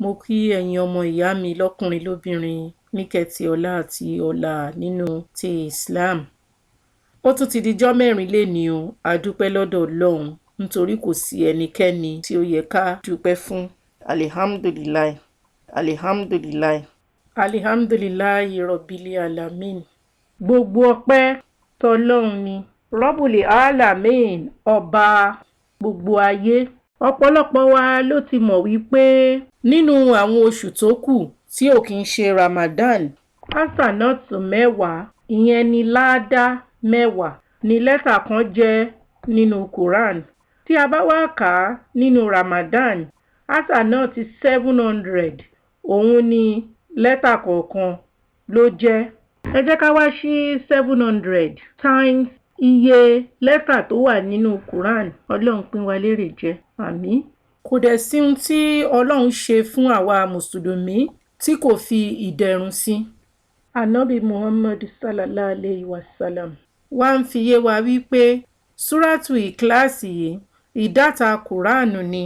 Mo kí ẹ̀yin ọmọ ìyá mi lọ́kùnrin lóbìnrin níkẹtì ọlá àti ọlá nínú ti Islam. Ó tún ti dijọ́ mẹ́rin lénìí o, a dúpẹ́ lọ́dọ̀ Ọlọ́run nítorí kò sí ẹnikẹ́ni tí ó yẹ ká dúpẹ́ fún. Alihamdulilayi, alihamdulilayi, alihamdulilayi rọ̀bìlì alamin. Gbogbo ọpẹ́ tọlọ́run ni. Rọ́bùlì alamin, ọba gbogbo ayé. Ọ̀pọ̀lọpọ̀ wa ló ti mọ̀ wípé nínú àwọn oṣù tó kù tí ò kí ń ṣe Ramadan, hasaanat 10, ìyẹn ni ládá 10 ni lẹ́tà kan jẹ́ nínú Quran. Tí a bá wá kà á nínú Ramadan, hasaanat 700 òun ni lẹ́tà kọ̀ọ̀kan ló jẹ́. Ẹ jẹ́ ká wá sí 700 times iye lẹ́tà tó wà nínú Quran. Ọlọ́run pín wa lérè jẹ. Àmín. Kò dẹ̀ sí ohun tí Ọlọ́run ṣe fún àwa mùsùlùmí tí kò fi ìdẹ̀rùn sí. Ànábì Muhammad sallallahu alayhi wa sallam wá ń fi yé wa wípé Suratu Ikhlas yìí ìdáta Quran ni,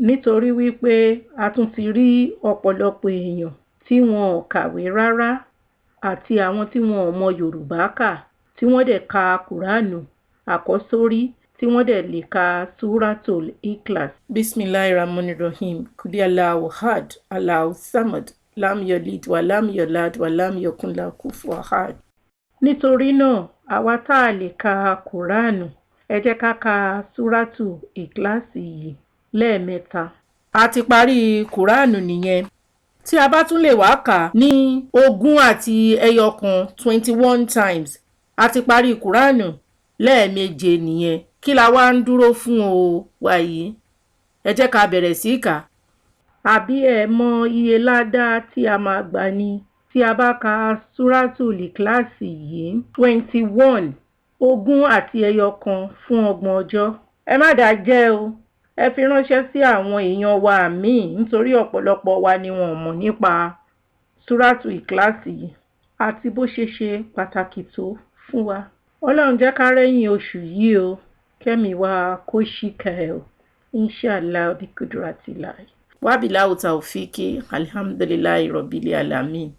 nítorí wípé a tún ti rí ọ̀pọ̀lọpọ̀ èèyàn tí wọn ò kàwé rárá àti àwọn tí wọn ò mọ Yorùbá kà tí wọ́n dẹ̀ ka Quran àkọ́sórí tí wọ́n dẹ̀ lè ka Suratul Ikhlas. Bismillahirrahmanirrahim. Kudi Allahu ahad, Allahu samad, lam yalid wa lam yulad wa lam yakun lahu kufuwan ahad. Nítorí náà, àwa tá a lè ka Quran, ẹ jẹ́ ká ka Suratul Ikhlas yìí lẹ́ẹ̀mẹ́ta. A ti parí Quran nìyẹn. Tí a bá tún lè wá kà ní 20 àti 21 times, a ti parí Quran lẹ́ẹ̀méje nìyẹn. Kí la wá ń dúró fún o wa yìí? Ẹ jẹ́ ká bẹ̀rẹ̀ sí kà. Àbí ẹ mọ iye ládá tí a máa gbà ni tí a bá ka Suratul Ikhlas yìí 21, 20 àti 1 fún 30 ọjọ́. Ẹ má dá jẹ́ o. Ẹ fi ránṣẹ́ sí àwọn èèyàn wa míì nítorí ọ̀pọ̀lọpọ̀ wa ni wọn ò mọ̀ nípa Suratul Ikhlas yìí àti bó ṣe pàtàkì tó fún wa. Ọlọ́run jẹ́ ká rẹ́yìn oṣù yìí o. Kẹ́mi wa kó ṣìkẹ́ o. Inshallah bí kudratillah. Wabillahi tawfiki. Alhamdulillahi rabbil alamin.